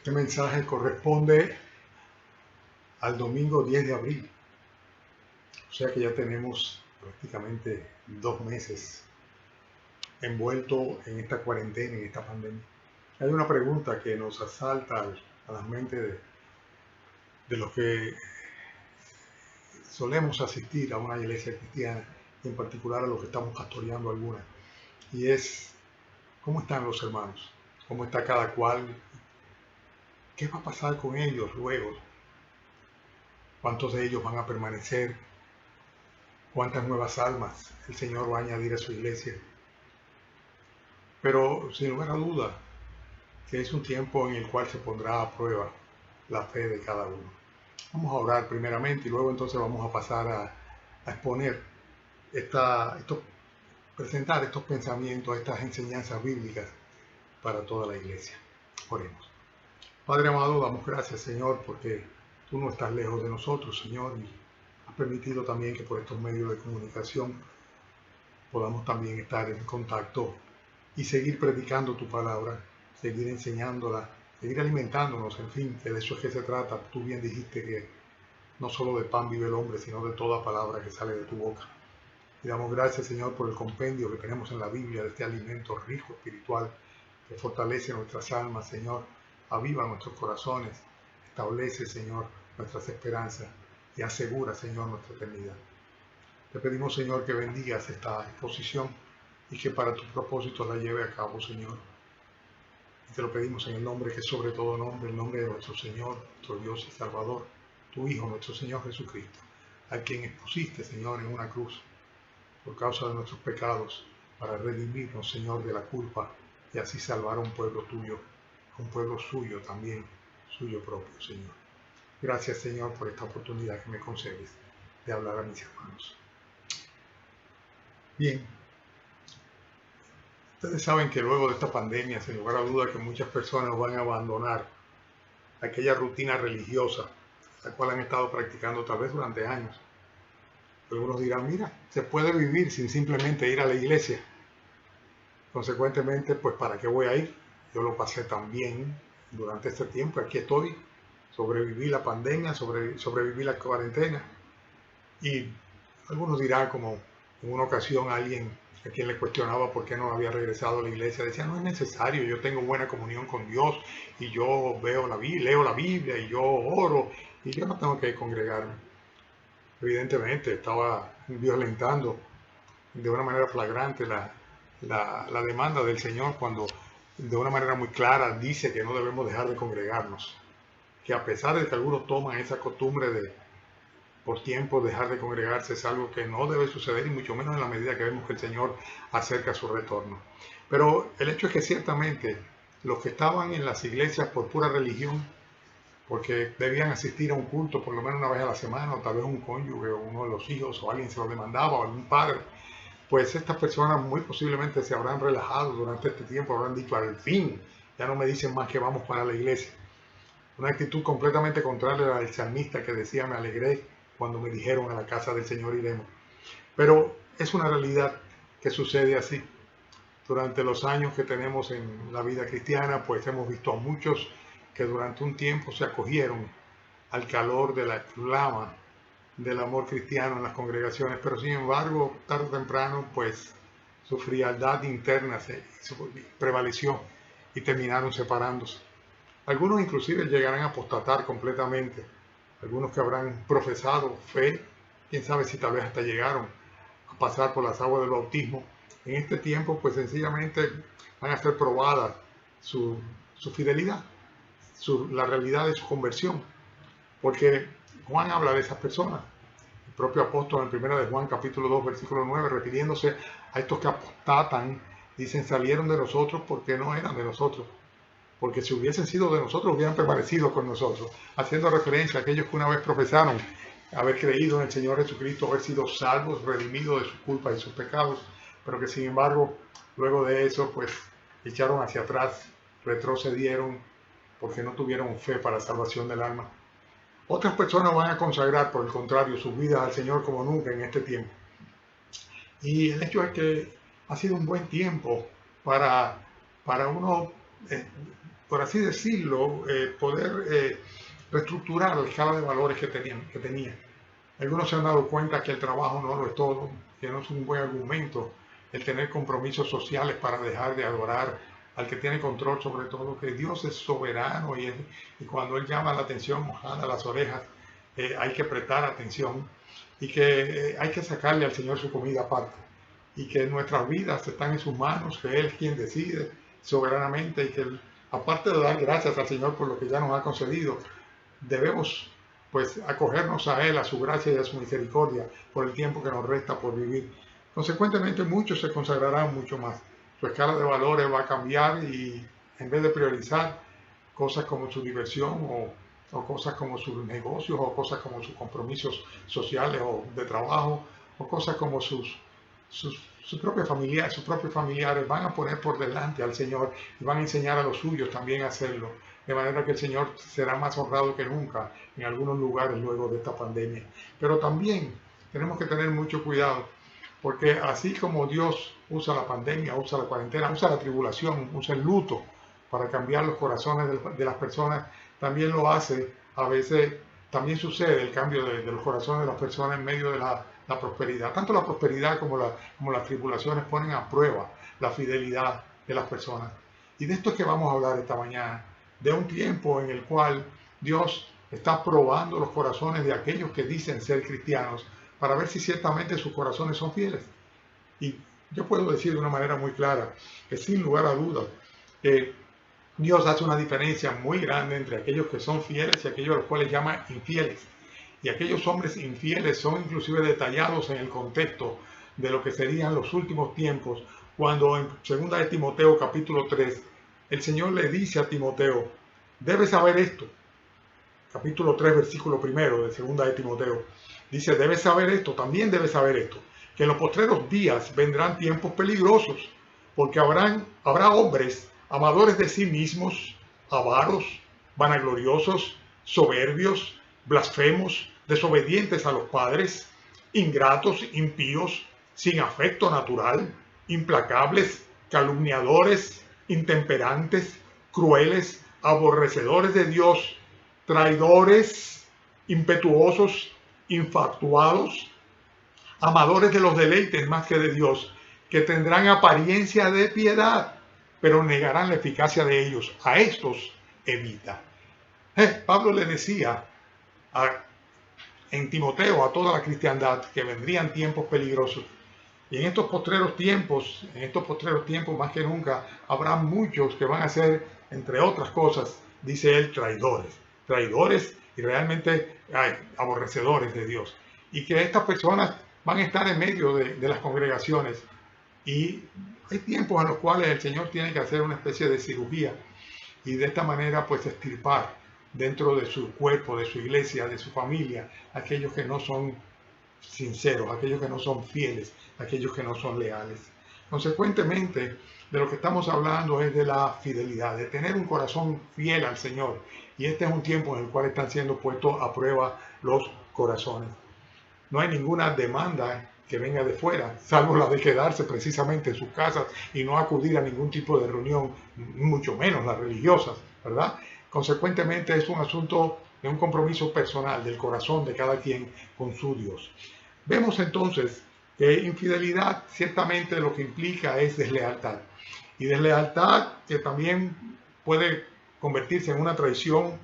Este mensaje corresponde al domingo 10 de abril, o sea que ya tenemos prácticamente 2 meses envuelto en esta cuarentena, en esta pandemia. Hay una pregunta que nos asalta a las mentes de los que solemos asistir a una iglesia cristiana, y en particular a los que estamos pastoreando alguna, y es: ¿cómo están los hermanos? ¿Cómo está cada cual? ¿Qué va a pasar con ellos luego? ¿Cuántos de ellos van a permanecer? ¿Cuántas nuevas almas el Señor va a añadir a su iglesia? Pero sin lugar a duda que es un tiempo en el cual se pondrá a prueba la fe de cada uno. Vamos a orar primeramente y luego entonces vamos a pasar a exponer presentar estos pensamientos, estas enseñanzas bíblicas para toda la iglesia. Oremos. Padre amado, damos gracias, Señor, porque tú no estás lejos de nosotros, Señor, y has permitido también que por estos medios de comunicación podamos también estar en contacto y seguir predicando tu palabra, seguir enseñándola, seguir alimentándonos, en fin, que de eso es que se trata. Tú bien dijiste que no solo de pan vive el hombre, sino de toda palabra que sale de tu boca. Y damos gracias, Señor, por el compendio que tenemos en la Biblia de este alimento rico espiritual que fortalece nuestras almas, Señor, aviva nuestros corazones, establece, Señor, nuestras esperanzas y asegura, Señor, nuestra eternidad. Te pedimos, Señor, que bendigas esta exposición y que para tus propósitos la lleve a cabo, Señor. Y te lo pedimos en el nombre que es sobre todo nombre, el nombre de nuestro Señor, nuestro Dios y Salvador, tu Hijo, nuestro Señor Jesucristo, a quien expusiste, Señor, en una cruz por causa de nuestros pecados, para redimirnos, Señor, de la culpa y así salvar a un pueblo tuyo, a un pueblo suyo también, suyo propio, Señor. Gracias, Señor, por esta oportunidad que me concedes de hablar a mis hermanos. Bien, ustedes saben que luego de esta pandemia, sin lugar a duda, que muchas personas van a abandonar aquella rutina religiosa, la cual han estado practicando tal vez durante años. Algunos dirán: mira, se puede vivir sin simplemente ir a la iglesia. Consecuentemente, pues ¿para qué voy a ir? Yo lo pasé tan bien durante este tiempo, aquí estoy, sobreviví la pandemia, sobreviví la cuarentena. Y algunos dirán, como en una ocasión alguien a quien le cuestionaba por qué no había regresado a la iglesia, decía: no es necesario, yo tengo buena comunión con Dios y yo leo la Biblia y yo oro y yo no tengo que congregarme. Evidentemente estaba violentando de una manera flagrante la demanda del Señor cuando de una manera muy clara dice que no debemos dejar de congregarnos, que a pesar de que algunos toman esa costumbre de por tiempo dejar de congregarse, es algo que no debe suceder y mucho menos en la medida que vemos que el Señor acerca su retorno. Pero el hecho es que ciertamente los que estaban en las iglesias por pura religión, porque debían asistir a un culto por lo menos una vez a la semana, o tal vez un cónyuge o uno de los hijos o alguien se lo demandaba o algún padre, pues estas personas muy posiblemente se habrán relajado durante este tiempo, habrán dicho: al fin, ya no me dicen más que vamos para la iglesia. Una actitud completamente contraria al salmista que decía: me alegré cuando me dijeron a la casa del Señor iremos. Pero es una realidad que sucede así. Durante los años que tenemos en la vida cristiana, pues hemos visto a muchos que durante un tiempo se acogieron al calor de la flama del amor cristiano en las congregaciones, pero sin embargo, tarde o temprano, pues su frialdad interna prevaleció y terminaron separándose. Algunos inclusive llegarán a apostatar completamente, algunos que habrán profesado fe, quién sabe si tal vez hasta llegaron a pasar por las aguas del bautismo. En este tiempo, pues sencillamente van a ser probadas su fidelidad, la realidad de su conversión, porque Juan habla de esas personas. El propio apóstol en 1 de Juan capítulo 2 versículo 9, refiriéndose a estos que apostatan, dicen: salieron de nosotros porque no eran de nosotros, porque si hubiesen sido de nosotros hubieran permanecido con nosotros, haciendo referencia a aquellos que una vez profesaron haber creído en el Señor Jesucristo, haber sido salvos, redimidos de sus culpas y sus pecados, pero que sin embargo luego de eso pues echaron hacia atrás, retrocedieron porque no tuvieron fe para la salvación del alma. Otras personas van a consagrar, por el contrario, sus vidas al Señor como nunca en este tiempo. Y el hecho es que ha sido un buen tiempo para uno por así decirlo, poder reestructurar la escala de valores que tenía. Algunos se han dado cuenta que el trabajo no lo es todo, que no es un buen argumento el tener compromisos sociales para dejar de adorar al que tiene control sobre todo, que Dios es soberano y cuando Él llama la atención, jala las orejas, hay que prestar atención y que hay que sacarle al Señor su comida aparte y que nuestras vidas están en sus manos, que Él es quien decide soberanamente y que aparte de dar gracias al Señor por lo que ya nos ha concedido, debemos pues acogernos a Él, a su gracia y a su misericordia por el tiempo que nos resta por vivir. Consecuentemente muchos se consagrarán mucho más. Su escala de valores va a cambiar y en vez de priorizar cosas como su diversión o cosas como sus negocios o cosas como sus compromisos sociales o de trabajo o cosas como sus propios familiares van a poner por delante al Señor y van a enseñar a los suyos también a hacerlo. De manera que el Señor será más honrado que nunca en algunos lugares luego de esta pandemia. Pero también tenemos que tener mucho cuidado, porque así como Dios usa la pandemia, usa la cuarentena, usa la tribulación, usa el luto para cambiar los corazones de las personas, también lo hace, a veces también sucede el cambio de los corazones de las personas en medio de la prosperidad. Tanto la prosperidad como las tribulaciones ponen a prueba la fidelidad de las personas. Y de esto es que vamos a hablar esta mañana, de un tiempo en el cual Dios está probando los corazones de aquellos que dicen ser cristianos para ver si ciertamente sus corazones son fieles. Y yo puedo decir de una manera muy clara que sin lugar a dudas Dios hace una diferencia muy grande entre aquellos que son fieles y aquellos a los cuales llama infieles. Y aquellos hombres infieles son inclusive detallados en el contexto de lo que serían los últimos tiempos, cuando en 2 de Timoteo capítulo 3, el Señor le dice a Timoteo, debes saber esto. Capítulo 3, versículo 1 de 2 de Timoteo. Dice, debes saber esto, también debes saber esto, que en los postreros días vendrán tiempos peligrosos, porque habrá hombres amadores de sí mismos, avaros, vanagloriosos, soberbios, blasfemos, desobedientes a los padres, ingratos, impíos, sin afecto natural, implacables, calumniadores, intemperantes, crueles, aborrecedores de Dios, traidores, impetuosos, infatuados, amadores de los deleites más que de Dios, que tendrán apariencia de piedad, pero negarán la eficacia de ellos. A estos evita. Pablo le decía en Timoteo a toda la cristiandad que vendrían tiempos peligrosos. Y en estos postreros tiempos más que nunca, habrá muchos que van a ser, entre otras cosas, dice él, traidores y realmente aborrecedores de Dios. Y que estas personas van a estar en medio de las congregaciones. Y hay tiempos en los cuales el Señor tiene que hacer una especie de cirugía y de esta manera pues extirpar dentro de su cuerpo, de su iglesia, de su familia, aquellos que no son sinceros, aquellos que no son fieles, aquellos que no son leales. Consecuentemente, de lo que estamos hablando es de la fidelidad, de tener un corazón fiel al Señor. Y este es un tiempo en el cual están siendo puestos a prueba los corazones. No hay ninguna demanda que venga de fuera, salvo la de quedarse precisamente en sus casas y no acudir a ningún tipo de reunión, mucho menos las religiosas, ¿verdad? Consecuentemente es un asunto de un compromiso personal del corazón de cada quien con su Dios. Vemos entonces que infidelidad ciertamente lo que implica es deslealtad. Y deslealtad que también puede convertirse en una traición.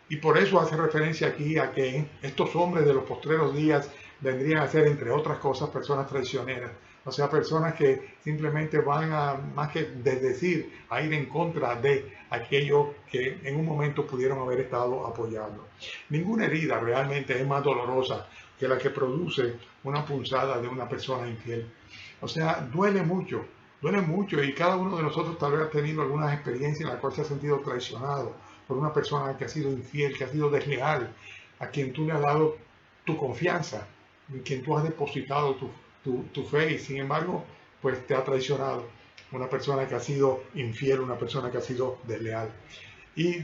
Y por eso hace referencia aquí a que estos hombres de los postreros días vendrían a ser, entre otras cosas, personas traicioneras. O sea, personas que simplemente van a, más que desdecir, a ir en contra de aquello que en un momento pudieron haber estado apoyando. Ninguna herida realmente es más dolorosa que la que produce una punzada de una persona infiel. O sea, duele mucho y cada uno de nosotros tal vez ha tenido algunas experiencias en las cuales se ha sentido traicionado por una persona que ha sido infiel, que ha sido desleal, a quien tú le has dado tu confianza, en quien tú has depositado tu fe y sin embargo pues te ha traicionado. Una persona que ha sido infiel, una persona que ha sido desleal. Y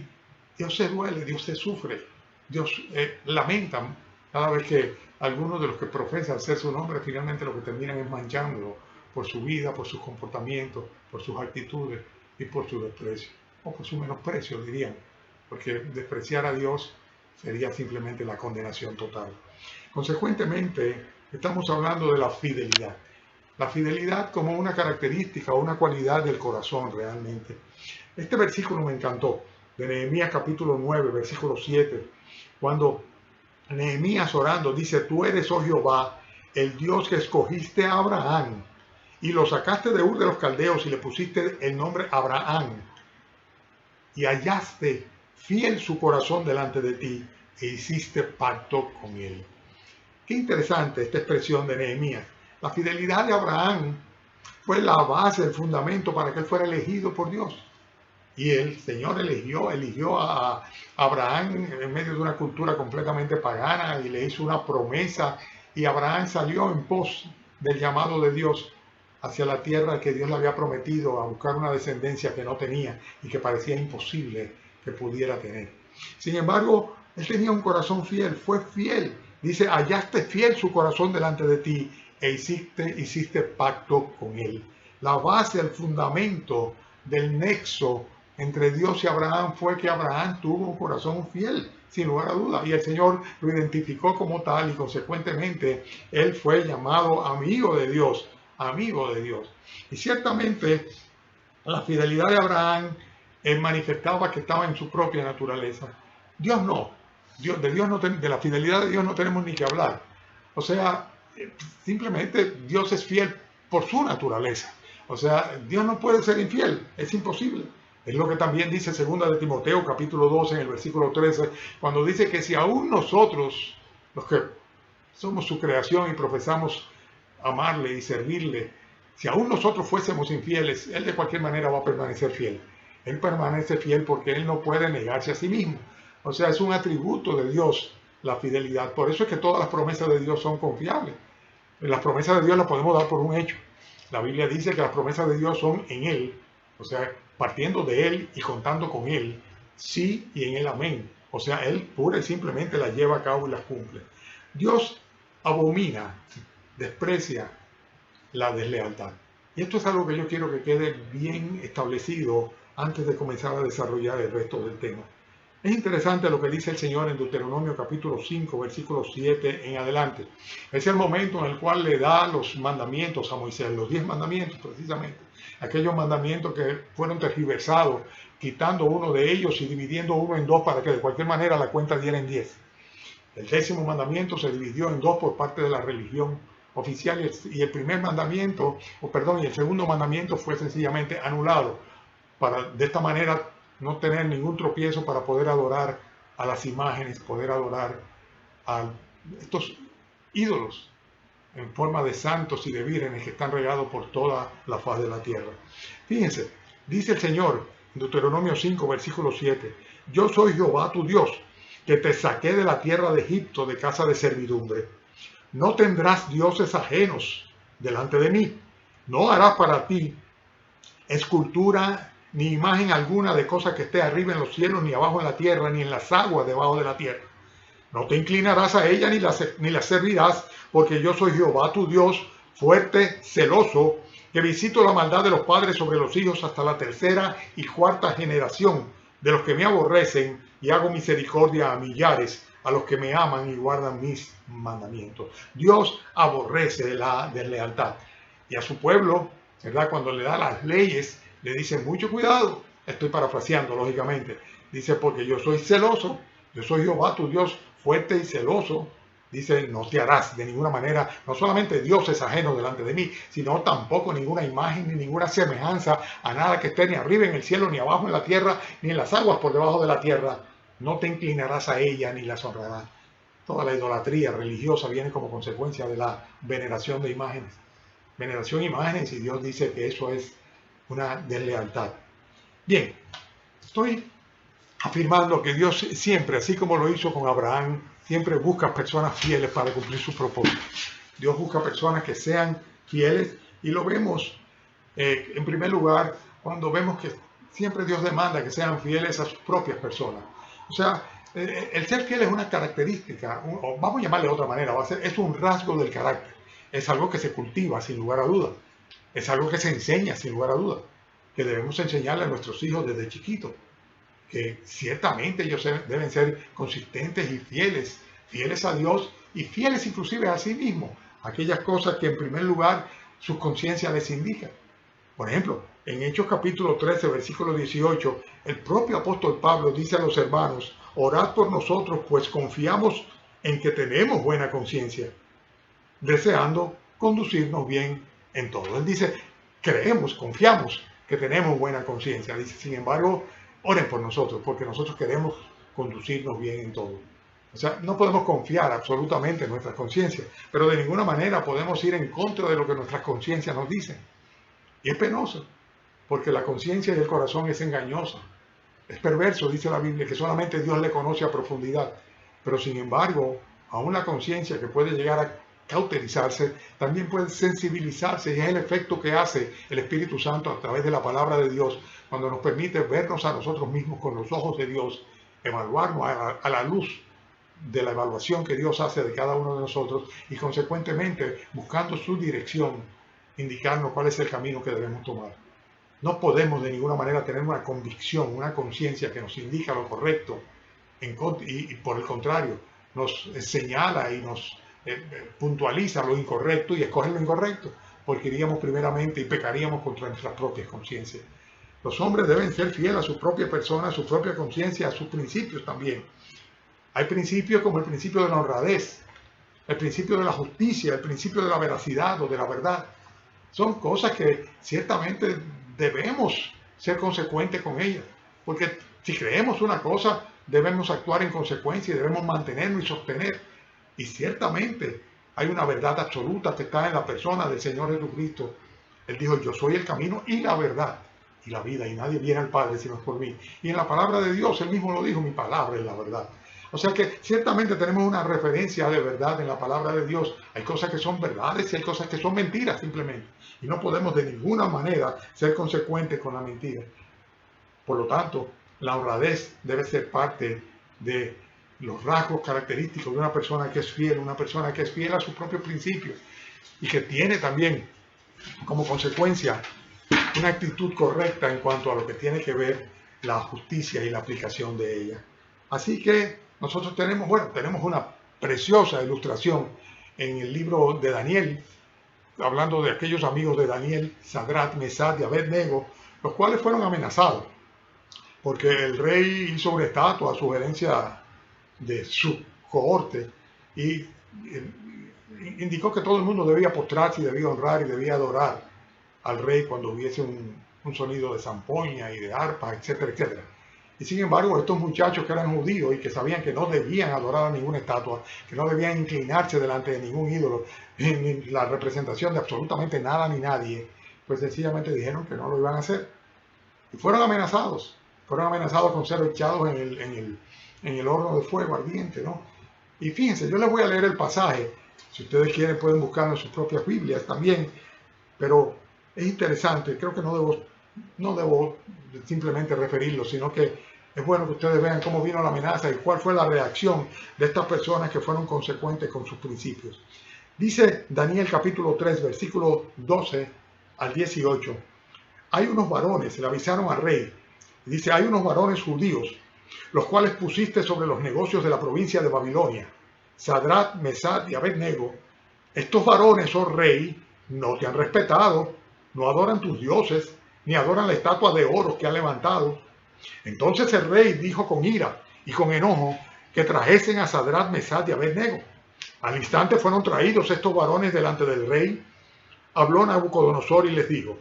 Dios se duele, Dios se sufre, Dios lamenta cada vez que algunos de los que profesan ser su nombre finalmente lo que terminan es manchándolo por su vida, por sus comportamientos, por sus actitudes y por su desprecio. o por su menosprecio, dirían, porque despreciar a Dios sería simplemente la condenación total. Consecuentemente, estamos hablando de la fidelidad. La fidelidad como una característica o una cualidad del corazón realmente. Este versículo me encantó, de Nehemías capítulo 9, versículo 7, cuando Nehemías orando dice: tú eres, oh Jehová, el Dios que escogiste a Abraham y lo sacaste de Ur de los Caldeos y le pusiste el nombre Abraham y hallaste fiel su corazón delante de ti e hiciste pacto con él. Qué interesante esta expresión de Nehemías. La fidelidad de Abraham fue la base, el fundamento para que él fuera elegido por Dios. Y el Señor eligió a Abraham en medio de una cultura completamente pagana y le hizo una promesa. Y Abraham salió en pos del llamado de Dios hacia la tierra que Dios le había prometido, a buscar una descendencia que no tenía y que parecía imposible que pudiera tener. Sin embargo, él tenía un corazón fiel, fue fiel. Dice: hallaste fiel su corazón delante de ti e hiciste pacto con él. La base, el fundamento del nexo entre Dios y Abraham fue que Abraham tuvo un corazón fiel, sin lugar a duda, y el Señor lo identificó como tal y consecuentemente él fue llamado amigo de Dios, amigo de Dios. Y ciertamente la fidelidad de Abraham manifestaba que estaba en su propia naturaleza. Dios no, de la fidelidad de Dios no tenemos ni que hablar. O sea, simplemente Dios es fiel por su naturaleza. O sea, Dios no puede ser infiel, es imposible. Es lo que también dice 2 de Timoteo capítulo 12 en el versículo 13, cuando dice que si aún nosotros, los que somos su creación y profesamos amarle y servirle, si aún nosotros fuésemos infieles, Él de cualquier manera va a permanecer fiel. Él permanece fiel porque Él no puede negarse a sí mismo. O sea, es un atributo de Dios la fidelidad. Por eso es que todas las promesas de Dios son confiables. Las promesas de Dios las podemos dar por un hecho. La Biblia dice que las promesas de Dios son en Él, o sea, partiendo de Él y contando con Él, sí y en Él amén. O sea, Él pura y simplemente las lleva a cabo y las cumple. Dios abomina, desprecia la deslealtad. Y esto es algo que yo quiero que quede bien establecido antes de comenzar a desarrollar el resto del tema. Es interesante lo que dice el Señor en Deuteronomio capítulo 5, versículo 7 en adelante. Es el momento en el cual le da los mandamientos a Moisés, los 10 mandamientos precisamente. Aquellos mandamientos que fueron tergiversados, quitando uno de ellos y dividiendo uno en dos para que de cualquier manera la cuenta diera en 10. El 10º mandamiento se dividió en dos por parte de la religión oficial y el primer mandamiento, y el segundo mandamiento fue sencillamente anulado para de esta manera no tener ningún tropiezo para poder adorar a las imágenes, poder adorar a estos ídolos en forma de santos y de vírgenes que están regados por toda la faz de la tierra. Fíjense, dice el Señor en Deuteronomio 5, versículo 7, yo soy Jehová tu Dios, que te saqué de la tierra de Egipto, de casa de servidumbre. No tendrás dioses ajenos delante de mí. No harás para ti escultura ni imagen alguna de cosa que esté arriba en los cielos, ni abajo en la tierra, ni en las aguas debajo de la tierra. No te inclinarás a ella ni la servirás, porque yo soy Jehová tu Dios, fuerte, celoso, que visito la maldad de los padres sobre los hijos hasta la tercera y cuarta generación de los que me aborrecen, y hago misericordia a millares, a los que me aman y guardan mis mandamientos. Dios aborrece la deslealtad. Y a su pueblo, ¿verdad?, cuando le da las leyes, le dice mucho cuidado. Estoy parafraseando, lógicamente. Dice, porque yo soy celoso, yo soy Jehová tu Dios, fuerte y celoso. Dice, no te harás de ninguna manera, no solamente dioses ajenos delante de mí, sino tampoco ninguna imagen ni ninguna semejanza a nada que esté ni arriba en el cielo, ni abajo en la tierra, ni en las aguas por debajo de la tierra. No te inclinarás a ella ni las honrarás. Toda la idolatría religiosa viene como consecuencia de la veneración de imágenes. Veneración de imágenes, y Dios dice que eso es una deslealtad. Bien, estoy afirmando que Dios siempre, así como lo hizo con Abraham, siempre busca personas fieles para cumplir su propósito. Dios busca personas que sean fieles, y lo vemos en primer lugar cuando vemos que siempre Dios demanda que sean fieles a sus propias personas. O sea, el ser fiel es una característica, o vamos a llamarle de otra manera, es un rasgo del carácter. Es algo que se cultiva sin lugar a dudas. Es algo que se enseña sin lugar a dudas. que debemos enseñarle a nuestros hijos desde chiquitos, que ciertamente ellos deben ser consistentes y fieles a Dios y fieles inclusive a sí mismos, aquellas cosas que en primer lugar sus conciencias les indican. Por ejemplo, en Hechos capítulo 13, versículo 18, el propio apóstol Pablo dice a los hermanos: orad por nosotros, pues confiamos en que tenemos buena conciencia, deseando conducirnos bien en todo. Él dice, creemos, confiamos que tenemos buena conciencia. Dice, sin embargo, oren por nosotros, porque nosotros queremos conducirnos bien en todo. O sea, no podemos confiar absolutamente en nuestras conciencias, pero de ninguna manera podemos ir en contra de lo que nuestras conciencias nos dicen. Y es penoso, porque la conciencia y el corazón es engañosa. Es perverso, dice la Biblia, que solamente Dios le conoce a profundidad. Pero sin embargo, aún la conciencia, que puede llegar a cauterizarse, también puede sensibilizarse, y es el efecto que hace el Espíritu Santo a través de la palabra de Dios, cuando nos permite vernos a nosotros mismos con los ojos de Dios, evaluarnos a la luz de la evaluación que Dios hace de cada uno de nosotros, y consecuentemente, buscando su dirección, indicarnos cuál es el camino que debemos tomar. No podemos de ninguna manera tener una convicción, una conciencia que nos indica lo correcto, y por el contrario, nos señala y nos puntualiza lo incorrecto y escoge lo incorrecto, porque iríamos primeramente y pecaríamos contra nuestras propias conciencias. Los hombres deben ser fieles a su propia persona, a su propia conciencia, a sus principios también. Hay principios como el principio de la honradez, el principio de la justicia, el principio de la veracidad o de la verdad. Son cosas que ciertamente debemos ser consecuentes con ellas, porque si creemos una cosa, debemos actuar en consecuencia y debemos mantenernos y sostener. Y ciertamente hay una verdad absoluta que está en la persona del Señor Jesucristo. Él dijo, yo soy el camino y la verdad y la vida, y nadie viene al Padre sino por mí. Y en la palabra de Dios, Él mismo lo dijo, mi palabra es la verdad. O sea que ciertamente tenemos una referencia de verdad en la palabra de Dios. Hay cosas que son verdades y hay cosas que son mentiras simplemente. Y no podemos de ninguna manera ser consecuentes con la mentira. Por lo tanto, la honradez debe ser parte de los rasgos característicos de una persona que es fiel a sus propios principios y que tiene también como consecuencia una actitud correcta en cuanto a lo que tiene que ver la justicia y la aplicación de ella. Así que nosotros tenemos una preciosa ilustración en el libro de Daniel, hablando de aquellos amigos de Daniel, Sadrach, Mesach y Abed-Nego, los cuales fueron amenazados, porque el rey hizo una estatua a sugerencia de su cohorte y indicó que todo el mundo debía postrarse y debía honrar y debía adorar al rey cuando hubiese un sonido de zampoña y de arpa, etcétera, etcétera. Y sin embargo, estos muchachos que eran judíos y que sabían que no debían adorar a ninguna estatua, que no debían inclinarse delante de ningún ídolo, ni la representación de absolutamente nada ni nadie, pues sencillamente dijeron que no lo iban a hacer. Y fueron amenazados con ser echados en el horno de fuego ardiente, ¿no? Y fíjense, yo les voy a leer el pasaje, si ustedes quieren pueden buscarlo en sus propias Biblias también, pero es interesante, creo que no debo simplemente referirlo, sino que es bueno que ustedes vean cómo vino la amenaza y cuál fue la reacción de estas personas que fueron consecuentes con sus principios. Dice Daniel capítulo 3, versículo 12 al 18, hay unos varones, le avisaron al rey, dice, hay unos varones judíos, los cuales pusiste sobre los negocios de la provincia de Babilonia, Sadrach, Mesach y Abed-Nego. Estos varones, oh rey, no te han respetado, no adoran tus dioses, ni adoran la estatua de oro que ha levantado. Entonces el rey dijo con ira y con enojo que trajesen a Sadrach, Mesach y Abed-Nego. Al instante fueron traídos estos varones delante del rey. Habló Nabucodonosor y les dijo,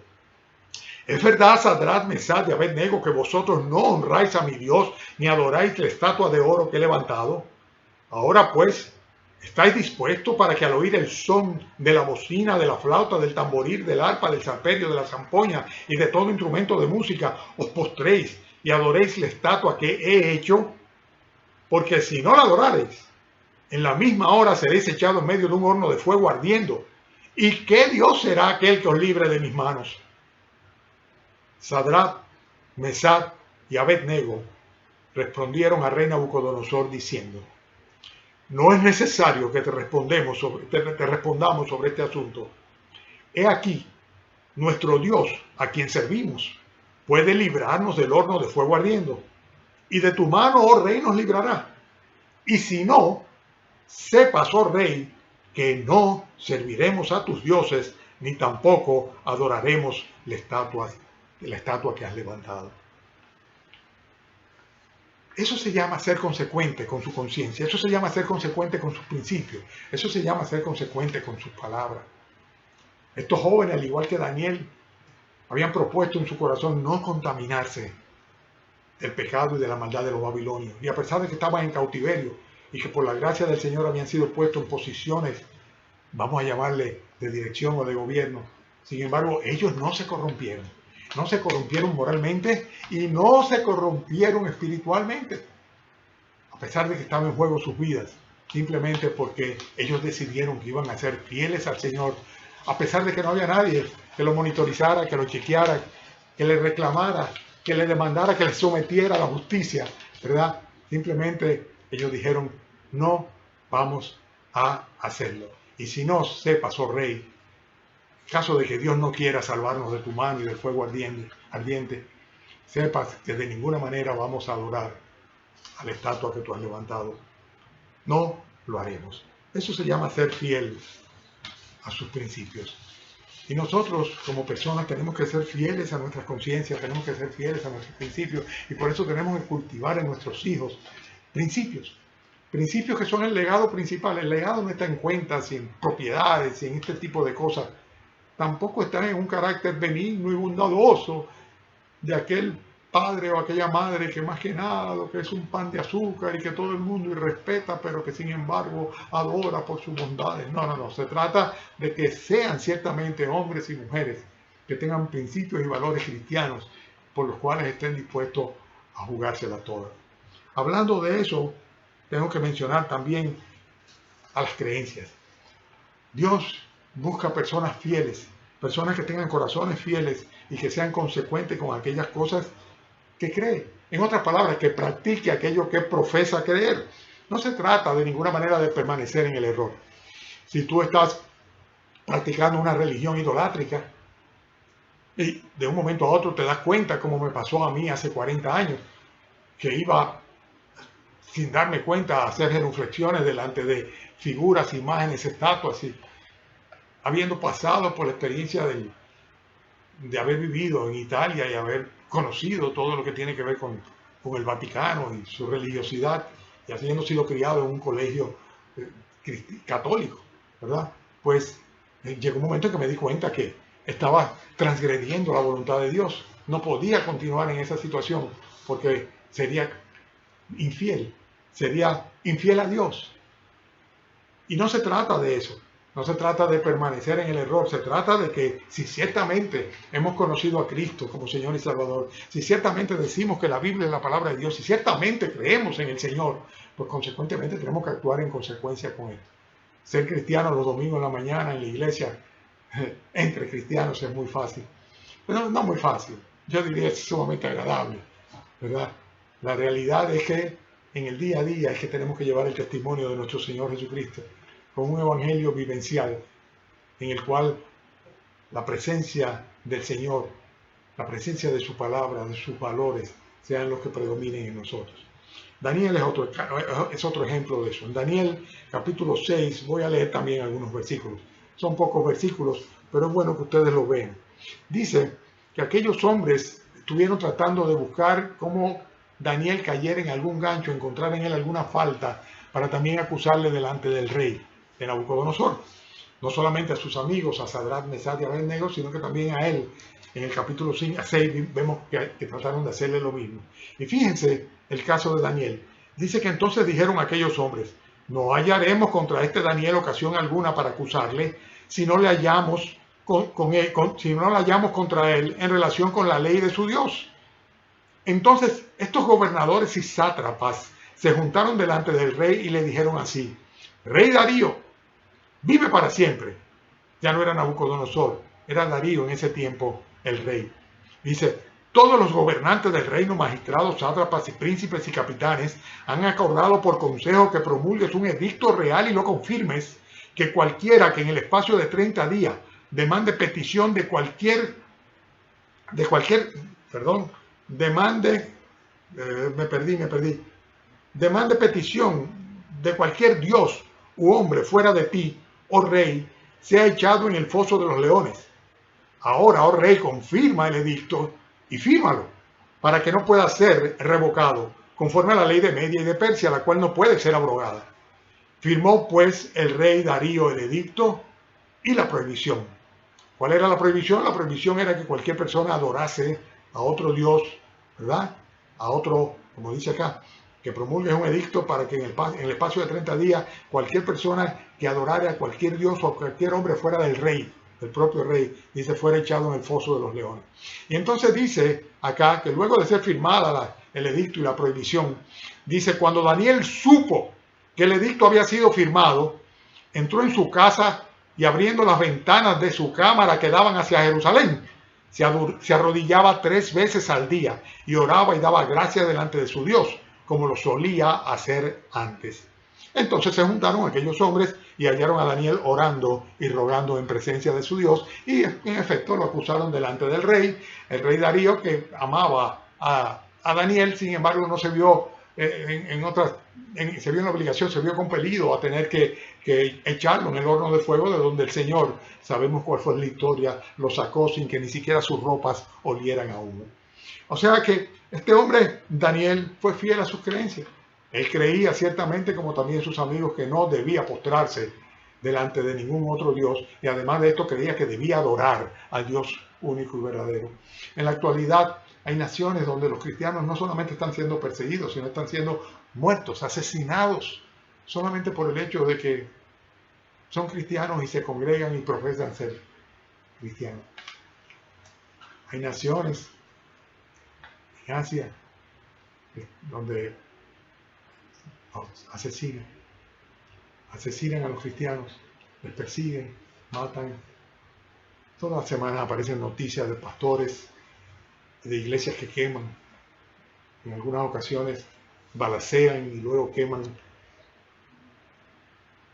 ¿es verdad, Sadrach, Mesach y Abed-Nego, que vosotros no honráis a mi Dios, ni adoráis la estatua de oro que he levantado? Ahora pues, ¿estáis dispuestos para que al oír el son de la bocina, de la flauta, del tamboril, del arpa, del salterio, de la zampoña y de todo instrumento de música, os postréis y adoréis la estatua que he hecho? Porque si no la adorareis, en la misma hora seréis echados en medio de un horno de fuego ardiendo. ¿Y qué Dios será aquel que os libre de mis manos? Sadrach, Mesach y Abed-Nego respondieron al rey Nabucodonosor diciendo, no es necesario que te respondamos sobre este asunto. He aquí, nuestro Dios, a quien servimos, puede librarnos del horno de fuego ardiendo. Y de tu mano, oh rey, nos librará. Y si no, sepas, oh rey, que no serviremos a tus dioses, ni tampoco adoraremos la estatua que has levantado. Eso se llama ser consecuente con su conciencia, eso se llama ser consecuente con sus principios, eso se llama ser consecuente con sus palabras. Estos jóvenes, al igual que Daniel, habían propuesto en su corazón no contaminarse del pecado y de la maldad de los babilonios. Y a pesar de que estaban en cautiverio y que por la gracia del Señor habían sido puestos en posiciones, vamos a llamarle de dirección o de gobierno, sin embargo, ellos no se corrompieron. No se corrompieron moralmente y no se corrompieron espiritualmente, a pesar de que estaban en juego sus vidas, simplemente porque ellos decidieron que iban a ser fieles al Señor, a pesar de que no había nadie que lo monitorizara, que lo chequeara, que le reclamara, que le demandara, que le sometiera a la justicia, ¿verdad? Simplemente ellos dijeron, no vamos a hacerlo. Y si no, sepas, oh rey, en caso de que Dios no quiera salvarnos de tu mano y del fuego ardiente, sepas que de ninguna manera vamos a adorar a la estatua que tú has levantado. No lo haremos. Eso se llama ser fiel a sus principios. Y nosotros como personas tenemos que ser fieles a nuestras conciencias, tenemos que ser fieles a nuestros principios, y por eso tenemos que cultivar en nuestros hijos principios. Principios que son el legado principal. El legado no está en cuentas y en propiedades y en este tipo de cosas. Tampoco está en un carácter benigno y bondadoso de aquel padre o aquella madre que más que nada lo que es un pan de azúcar y que todo el mundo respeta, pero que sin embargo adora por sus bondades. No. Se trata de que sean ciertamente hombres y mujeres que tengan principios y valores cristianos por los cuales estén dispuestos a jugárselas todas. Hablando de eso, tengo que mencionar también a las creencias. Dios busca personas fieles, personas que tengan corazones fieles y que sean consecuentes con aquellas cosas que cree. En otras palabras, que practique aquello que profesa creer. No se trata de ninguna manera de permanecer en el error. Si tú estás practicando una religión idolátrica y de un momento a otro te das cuenta, como me pasó a mí hace 40 años, que iba sin darme cuenta a hacer genuflexiones delante de figuras, imágenes, estatuas, y habiendo pasado por la experiencia de haber vivido en Italia y haber conocido todo lo que tiene que ver con el Vaticano y su religiosidad, y habiendo sido criado en un colegio católico, ¿verdad? Pues llegó un momento en que me di cuenta que estaba transgrediendo la voluntad de Dios. No podía continuar en esa situación porque sería infiel a Dios. Y no se trata de eso. No se trata de permanecer en el error, se trata de que si ciertamente hemos conocido a Cristo como Señor y Salvador, si ciertamente decimos que la Biblia es la palabra de Dios, si ciertamente creemos en el Señor, pues consecuentemente tenemos que actuar en consecuencia con Él. Ser cristiano los domingos en la mañana en la iglesia, entre cristianos, es muy fácil. Pero no muy fácil, yo diría es sumamente agradable, ¿verdad? La realidad es que en el día a día es que tenemos que llevar el testimonio de nuestro Señor Jesucristo, con un evangelio vivencial en el cual la presencia del Señor, la presencia de su palabra, de sus valores, sean los que predominen en nosotros. Daniel es otro ejemplo de eso. En Daniel capítulo 6 voy a leer también algunos versículos. Son pocos versículos, pero es bueno que ustedes lo vean. Dice que aquellos hombres estuvieron tratando de buscar cómo Daniel cayera en algún gancho, encontrar en él alguna falta para también acusarle delante del rey de Nabucodonosor. No solamente a sus amigos, a Sadrach, Mesach y Abednego, sino que también a él. En el capítulo 6 vemos que trataron de hacerle lo mismo. Y fíjense el caso de Daniel. Dice que entonces dijeron aquellos hombres, no hallaremos contra este Daniel ocasión alguna para acusarle, si no le hallamos si no le hallamos contra él en relación con la ley de su Dios. Entonces estos gobernadores y sátrapas se juntaron delante del rey y le dijeron así, Rey Darío, vive para siempre. Ya no era Nabucodonosor, era Darío en ese tiempo el rey. Dice, todos los gobernantes del reino, magistrados, sátrapas y príncipes y capitanes han acordado por consejo que promulgues un edicto real y lo confirmes, que cualquiera que en el espacio de 30 días demande petición de cualquier perdón, demande, me perdí, demande petición de cualquier dios u hombre fuera de ti, oh rey, sea echado en el foso de los leones. Ahora, oh rey, confirma el edicto y fírmalo, para que no pueda ser revocado, conforme a la ley de Media y de Persia, la cual no puede ser abrogada. Firmó pues el rey Darío el edicto y la prohibición. ¿Cuál era la prohibición? La prohibición era que cualquier persona adorase a otro dios, ¿verdad? A otro, como dice acá, que promulgue un edicto para que en el espacio de 30 días cualquier persona que adorara a cualquier dios o a cualquier hombre fuera del rey, del propio rey, dice, fuera echado en el foso de los leones. Y entonces dice acá que luego de ser firmada el edicto y la prohibición, dice, cuando Daniel supo que el edicto había sido firmado, entró en su casa y abriendo las ventanas de su cámara que daban hacia Jerusalén, se arrodillaba 3 veces al día y oraba y daba gracias delante de su Dios, como lo solía hacer antes. Entonces se juntaron aquellos hombres y hallaron a Daniel orando y rogando en presencia de su Dios, y en efecto lo acusaron delante del rey, el rey Darío, que amaba a Daniel. Sin embargo no se vio se vio en la obligación, se vio compelido a tener que echarlo en el horno de fuego, de donde el Señor, sabemos cuál fue la historia, lo sacó sin que ni siquiera sus ropas olieran a humo. O sea que este hombre, Daniel, fue fiel a sus creencias. Él creía ciertamente, como también sus amigos, que no debía postrarse delante de ningún otro Dios, y además de esto creía que debía adorar al Dios único y verdadero. En la actualidad hay naciones donde los cristianos no solamente están siendo perseguidos, sino están siendo muertos, asesinados, solamente por el hecho de que son cristianos y se congregan y profesan ser cristianos. Hay naciones en Asia donde asesinan a los cristianos, les persiguen, matan. Todas las semanas aparecen noticias de pastores, de iglesias que queman. En algunas ocasiones balacean y luego queman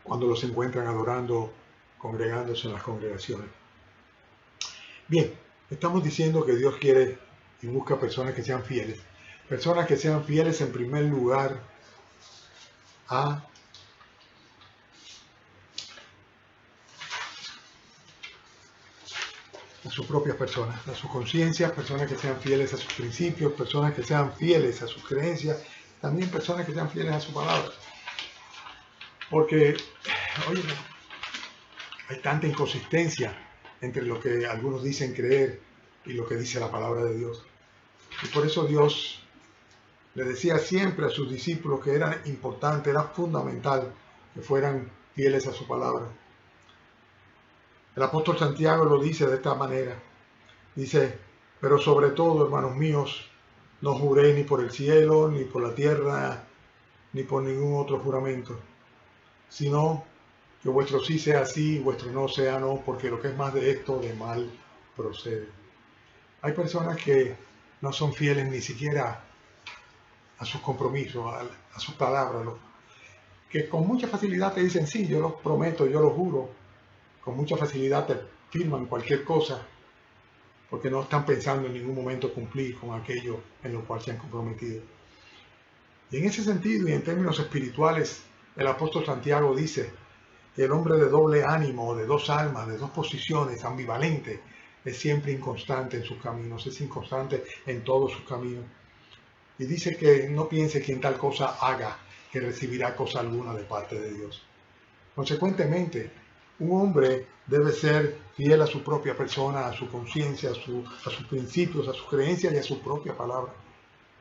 cuando los encuentran adorando, congregándose en las congregaciones. Bien, estamos diciendo que Dios quiere y busca personas que sean fieles. Personas que sean fieles en primer lugar a sus propias personas, a sus conciencias, personas que sean fieles a sus principios, personas que sean fieles a sus creencias, también personas que sean fieles a su palabra. Porque, oye, hay tanta inconsistencia entre lo que algunos dicen creer y lo que dice la palabra de Dios. Y por eso Dios le decía siempre a sus discípulos que era importante, era fundamental que fueran fieles a su palabra. El apóstol Santiago lo dice de esta manera. Dice, pero sobre todo, hermanos míos, no juréis ni por el cielo, ni por la tierra, ni por ningún otro juramento, sino que vuestro sí sea sí y vuestro no sea no, porque lo que es más de esto, de mal procede. Hay personas que no son fieles ni siquiera a sus compromisos, a sus palabras, que con mucha facilidad te dicen, sí, yo lo prometo, yo lo juro, con mucha facilidad te firman cualquier cosa, porque no están pensando en ningún momento cumplir con aquello en lo cual se han comprometido. Y en ese sentido, y en términos espirituales, el apóstol Santiago dice que el hombre de doble ánimo, de dos almas, de dos posiciones, ambivalente, es siempre inconstante en sus caminos, es inconstante en todos sus caminos. Y dice que no piense que en tal cosa haga, que recibirá cosa alguna de parte de Dios. Consecuentemente, un hombre debe ser fiel a su propia persona, a su conciencia, a sus principios, a sus creencias y a su propia palabra.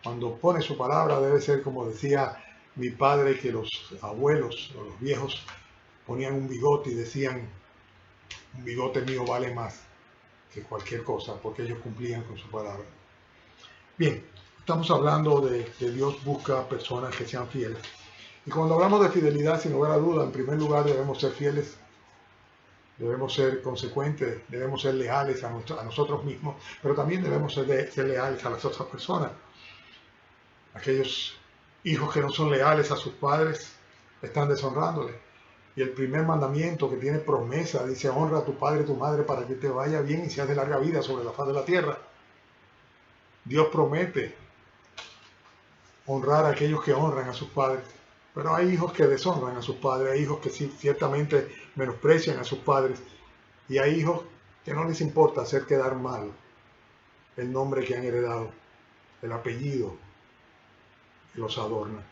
Cuando pone su palabra debe ser como decía mi padre, que los abuelos o los viejos ponían un bigote y decían, un bigote mío vale más que cualquier cosa, porque ellos cumplían con su palabra. Bien, estamos hablando de Dios busca personas que sean fieles. Y cuando hablamos de fidelidad, sin lugar a duda, en primer lugar debemos ser fieles, debemos ser consecuentes, debemos ser leales a nosotros mismos, pero también debemos ser leales a las otras personas. Aquellos hijos que no son leales a sus padres están deshonrándoles. Y el primer mandamiento, que tiene promesa, dice, honra a tu padre y tu madre para que te vaya bien y seas de larga vida sobre la faz de la tierra. Dios promete honrar a aquellos que honran a sus padres, pero hay hijos que deshonran a sus padres, hay hijos que sí, ciertamente menosprecian a sus padres, y hay hijos que no les importa hacer quedar mal el nombre que han heredado, el apellido que los adorna.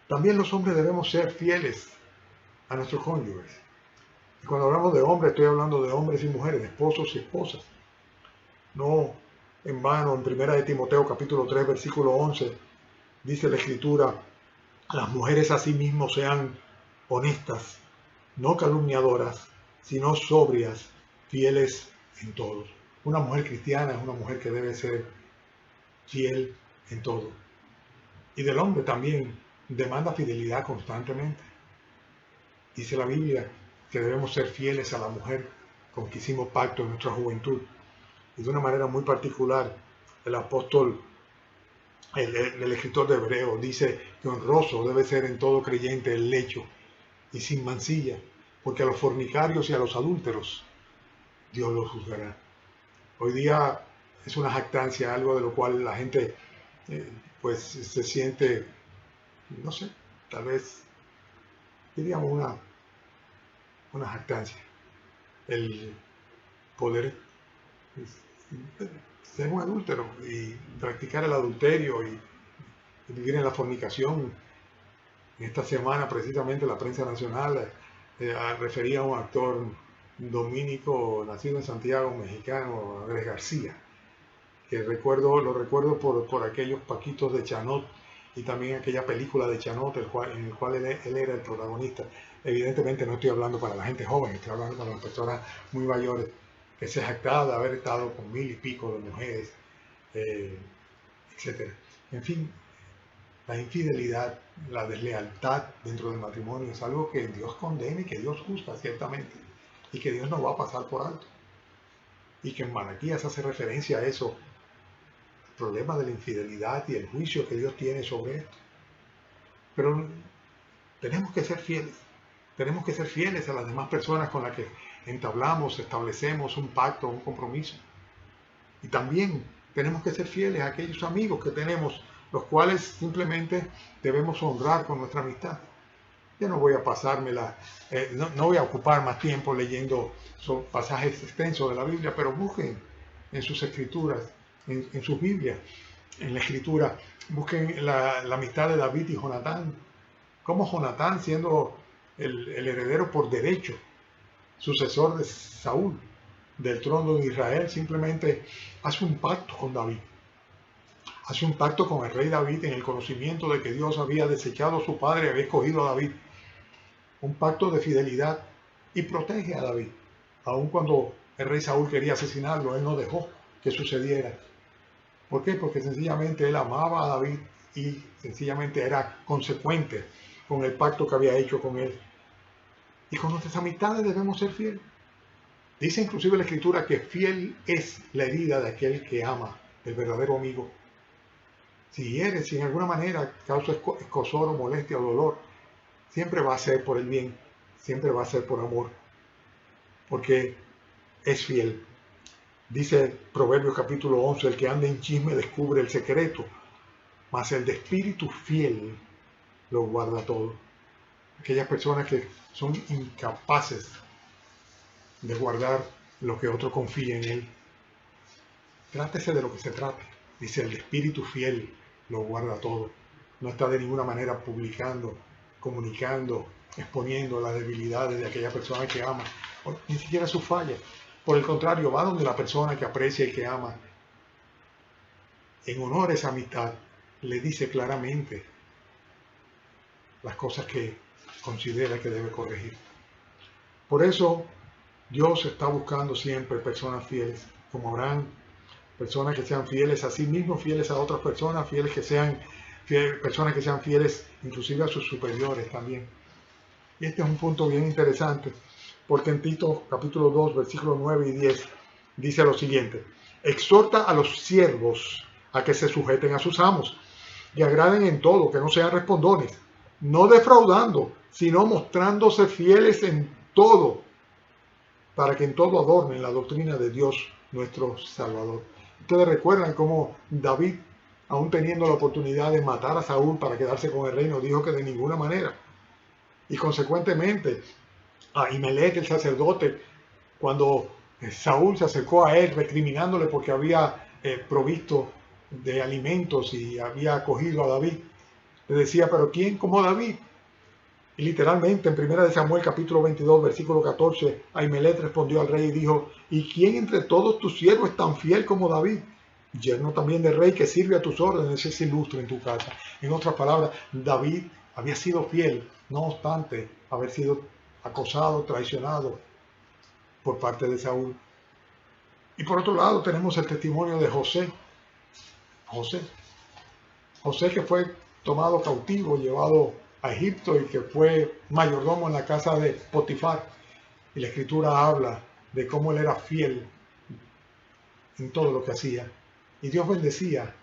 También los hombres debemos ser fieles a nuestros cónyuges. Y cuando hablamos de hombres, estoy hablando de hombres y mujeres, de esposos y esposas. No en vano, en 1 de Timoteo capítulo 3, versículo 11, dice la Escritura: las mujeres asimismo sean honestas, no calumniadoras, sino sobrias, fieles en todo. Una mujer cristiana es una mujer que debe ser fiel en todo. Y del hombre también demanda fidelidad constantemente. Dice la Biblia que debemos ser fieles a la mujer con que hicimos pacto en nuestra juventud. Y de una manera muy particular, el apóstol, el escritor de Hebreos, dice que honroso debe ser en todo creyente el lecho y sin mancilla, porque a los fornicarios y a los adúlteros Dios los juzgará. Hoy día es una jactancia, algo de lo cual la gente pues se siente, no sé, tal vez diríamos una jactancia, el poder ser un adúltero y practicar el adulterio y vivir en la fornicación. En esta semana precisamente la prensa nacional refería a un actor dominico nacido en Santiago, mexicano, Andrés García, que lo recuerdo por aquellos Paquitos de Chanot y también aquella película de Chanot en el cual él era el protagonista. Evidentemente no estoy hablando para la gente joven, estoy hablando para las personas muy mayores, que se jactaba de haber estado con 1000 y pico de mujeres, etc. En fin, la infidelidad, la deslealtad dentro del matrimonio es algo que Dios condena y que Dios juzga ciertamente, y que Dios no va a pasar por alto. Y que en Malaquías hace referencia a eso, el problema de la infidelidad y el juicio que Dios tiene sobre esto. Pero tenemos que ser fieles a las demás personas con las que entablamos, establecemos un pacto, un compromiso. Y también tenemos que ser fieles a aquellos amigos que tenemos, los cuales simplemente debemos honrar con nuestra amistad. Yo no voy a pasármela, no voy a ocupar más tiempo leyendo pasajes extensos de la Biblia, pero busquen en sus escrituras, en sus Biblias, en la escritura, busquen la amistad de David y Jonatán. Cómo Jonatán, siendo el heredero por derecho, sucesor de Saúl, del trono de Israel, simplemente hace un pacto con David. Hace un pacto con el rey David en el conocimiento de que Dios había desechado a su padre y había escogido a David. Un pacto de fidelidad, y protege a David. Aun cuando el rey Saúl quería asesinarlo, él no dejó que sucediera. ¿Por qué? Porque sencillamente él amaba a David y sencillamente era consecuente con el pacto que había hecho con él. Y con nuestras amistades debemos ser fieles. Dice inclusive la Escritura que fiel es la herida de aquel que ama, el verdadero amigo. Si hieres, si en alguna manera causa escozor o molestia o dolor, siempre va a ser por el bien, siempre va a ser por amor, porque es fiel. Dice Proverbios capítulo 11, el que anda en chisme descubre el secreto, mas el de espíritu fiel lo guarda todo. Aquellas personas que son incapaces de guardar lo que otro confía en él. Trátese de lo que se trate. Dice, el de espíritu fiel lo guarda todo. No está de ninguna manera publicando, comunicando, exponiendo las debilidades de aquella persona que ama, o ni siquiera sus fallas. Por el contrario, va donde la persona que aprecia y que ama, en honor a esa amistad, le dice claramente las cosas que considera que debe corregir. Por eso, Dios está buscando siempre personas fieles, como Abraham, personas que sean fieles a sí mismos, fieles a otras personas, personas que sean fieles inclusive a sus superiores también. Y este es un punto bien interesante, porque en Tito capítulo 2, versículos 9 y 10 dice lo siguiente: exhorta a los siervos a que se sujeten a sus amos y agraden en todo, que no sean respondones, no defraudando, sino mostrándose fieles en todo, para que en todo adornen la doctrina de Dios nuestro Salvador. Ustedes recuerdan cómo David, aún teniendo la oportunidad de matar a Saúl para quedarse con el reino, dijo que de ninguna manera. Y consecuentemente, a Ahimelech, el sacerdote, cuando Saúl se acercó a él recriminándole porque había provisto de alimentos y había acogido a David, le decía, pero ¿quién como David? Y literalmente en 1 Samuel capítulo 22 versículo 14, Ahimelech respondió al rey y dijo, ¿y quién entre todos tus siervos es tan fiel como David? Yerno también del rey que sirve a tus órdenes, es ilustre en tu casa. En otras palabras, David había sido fiel, no obstante haber sido acosado, traicionado por parte de Saúl. Y por otro lado tenemos el testimonio de José. José que fue tomado cautivo, llevado a Egipto y que fue mayordomo en la casa de Potifar. Y la escritura habla de cómo él era fiel en todo lo que hacía. Y Dios bendecía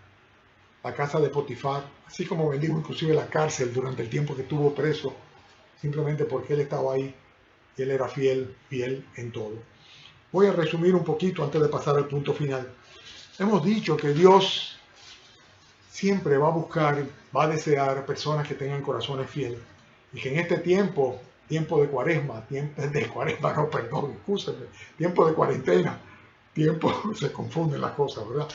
la casa de Potifar, así como bendijo inclusive la cárcel durante el tiempo que estuvo preso, simplemente porque él estaba ahí y él era fiel en todo. Voy a resumir un poquito antes de pasar al punto final. Hemos dicho que Dios siempre va a buscar, va a desear personas que tengan corazones fieles. Y que en este tiempo de cuaresma, tiempo de cuarentena, se confunden las cosas, ¿verdad?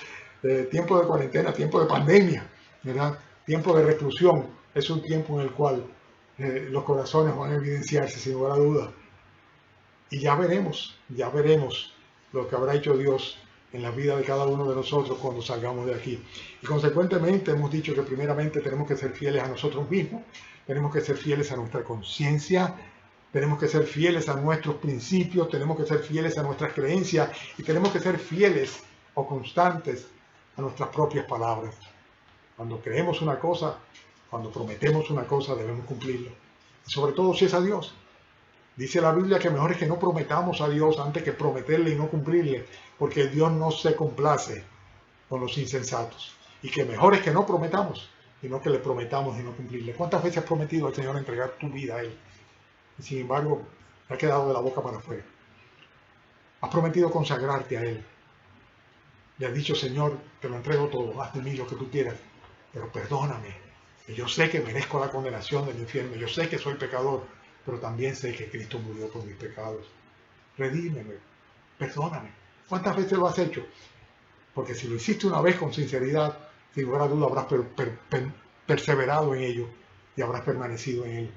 Tiempo de cuarentena, tiempo de pandemia, ¿verdad? Tiempo de reclusión, es un tiempo en el cual los corazones van a evidenciarse sin lugar a dudas. Y ya veremos lo que habrá hecho Dios en la vida de cada uno de nosotros cuando salgamos de aquí. Y consecuentemente hemos dicho que primeramente tenemos que ser fieles a nosotros mismos, tenemos que ser fieles a nuestra conciencia, tenemos que ser fieles a nuestros principios, tenemos que ser fieles a nuestras creencias y tenemos que ser fieles o constantes a nuestras propias palabras. Cuando creemos una cosa, cuando prometemos una cosa, debemos cumplirlo. Y sobre todo si es a Dios. Dice la Biblia que mejor es que no prometamos a Dios antes que prometerle y no cumplirle, porque Dios no se complace con los insensatos. Y que mejor es que no prometamos, sino que le prometamos y no cumplirle. ¿Cuántas veces has prometido al Señor entregar tu vida a Él? Y sin embargo, te ha quedado de la boca para afuera. Has prometido consagrarte a Él. Le has dicho, Señor, te lo entrego todo, haz de mí lo que tú quieras, pero perdóname. Que yo sé que merezco la condenación del infierno, yo sé que soy pecador, pero también sé que Cristo murió por mis pecados. Redímeme, perdóname. ¿Cuántas veces lo has hecho? Porque si lo hiciste una vez con sinceridad, sin lugar a duda habrás perseverado en ello y habrás permanecido en él.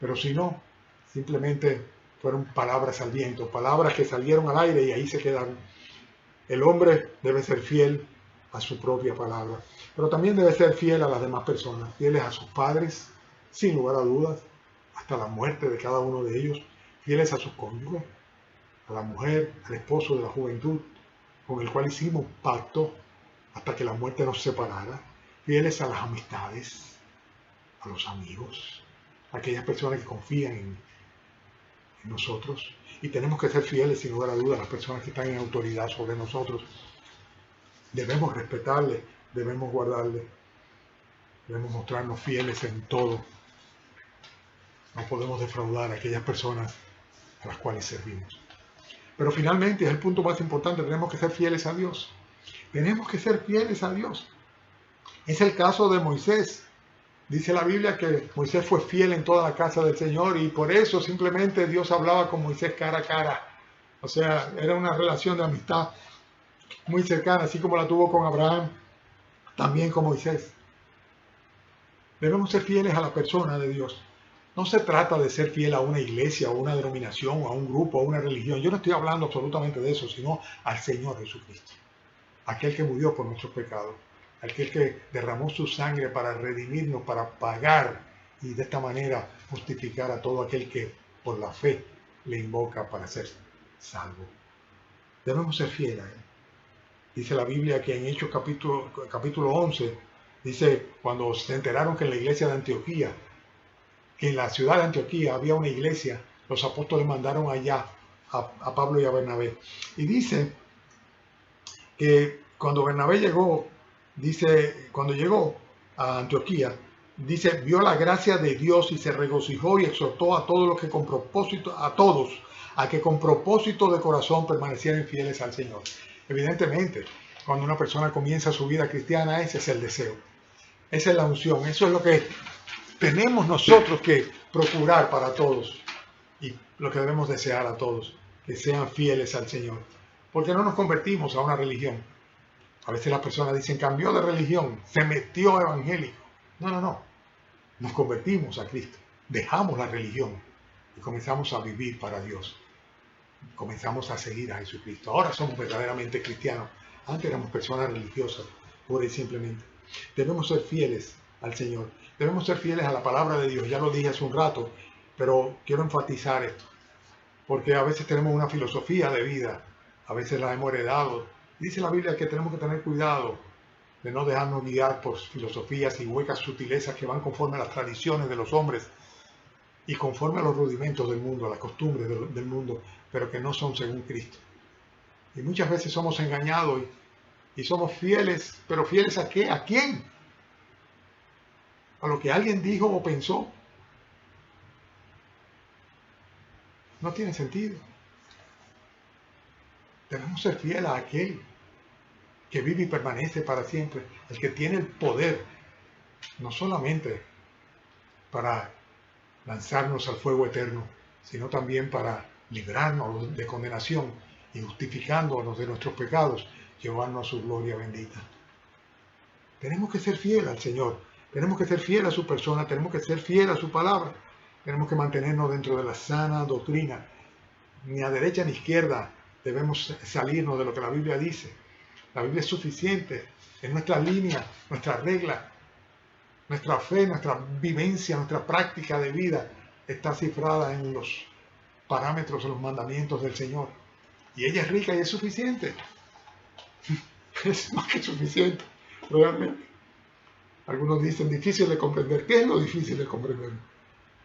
Pero si no, simplemente fueron palabras al viento, palabras que salieron al aire y ahí se quedaron. El hombre debe ser fiel a su propia palabra, pero también debe ser fiel a las demás personas, fieles a sus padres, sin lugar a dudas, hasta la muerte de cada uno de ellos, fieles a sus cónyuges, a la mujer, al esposo de la juventud, con el cual hicimos pacto hasta que la muerte nos separara, fieles a las amistades, a los amigos, a aquellas personas que confían en nosotros, y tenemos que ser fieles sin lugar a dudas a las personas que están en autoridad sobre nosotros. Debemos respetarles, debemos guardarles, debemos mostrarnos fieles en todo. No podemos defraudar a aquellas personas a las cuales servimos. Pero finalmente, es el punto más importante, tenemos que ser fieles a Dios. Tenemos que ser fieles a Dios. Es el caso de Moisés. Dice la Biblia que Moisés fue fiel en toda la casa del Señor y por eso simplemente Dios hablaba con Moisés cara a cara. O sea, era una relación de amistad muy cercana, así como la tuvo con Abraham, también con Moisés. Debemos ser fieles a la persona de Dios. No se trata de ser fiel a una iglesia, a una denominación, a un grupo, a una religión. Yo no estoy hablando absolutamente de eso, sino al Señor Jesucristo. Aquel que murió por nuestros pecados. Aquel que derramó su sangre para redimirnos, para pagar y de esta manera justificar a todo aquel que por la fe le invoca para ser salvo. Debemos ser fieles a Él. Dice la Biblia que en Hechos capítulo 11, dice, cuando se enteraron que en la iglesia de Antioquía, que en la ciudad de Antioquía había una iglesia, los apóstoles mandaron allá a Pablo y a Bernabé. Y dice que cuando Bernabé llegó, cuando llegó a Antioquía, dice, vio la gracia de Dios y se regocijó y exhortó a todos los que con propósito, a que con propósito de corazón permanecieran fieles al Señor. Evidentemente, Cuando una persona comienza su vida cristiana, ese es el deseo. Esa es la unción. Eso es lo que tenemos nosotros que procurar para todos. Y lo que debemos desear a todos. Que sean fieles al Señor. Porque no nos convertimos a una religión. A veces las personas dicen, cambió de religión, se metió evangélico. No, no, no. Nos convertimos a Cristo. Dejamos la religión y comenzamos a vivir para Dios. Comenzamos a seguir a Jesucristo. Ahora somos verdaderamente cristianos. Antes éramos personas religiosas, pura y simplemente. Debemos ser fieles al Señor. Debemos ser fieles a la palabra de Dios. Ya lo dije hace un rato, pero quiero enfatizar esto. Porque a veces tenemos una filosofía de vida. A veces la hemos heredado. Dice la Biblia que tenemos que tener cuidado de no dejarnos guiar por filosofías y huecas sutilezas que van conforme a las tradiciones de los hombres y conforme a los rudimentos del mundo, a las costumbres del mundo, pero que no son según Cristo. Y muchas veces somos engañados y somos fieles, pero ¿fieles a qué? ¿A quién? ¿A lo que alguien dijo o pensó? No tiene sentido. Debemos ser fieles a aquel que vive y permanece para siempre, el que tiene el poder, no solamente para lanzarnos al fuego eterno, sino también para librarnos de condenación y justificándonos de nuestros pecados, llevarnos a su gloria bendita. Tenemos que ser fieles al Señor, tenemos que ser fieles a su persona, tenemos que ser fieles a su palabra, tenemos que mantenernos dentro de la sana doctrina. Ni a derecha ni a izquierda debemos salirnos de lo que la Biblia dice. La Biblia es suficiente, es nuestra línea, nuestra regla, nuestra fe, nuestra vivencia, nuestra práctica de vida está cifrada en los parámetros, en los mandamientos del Señor. Y ella es rica y es suficiente. Es más que suficiente, realmente. Algunos dicen difícil de comprender. ¿Qué es lo difícil de comprender?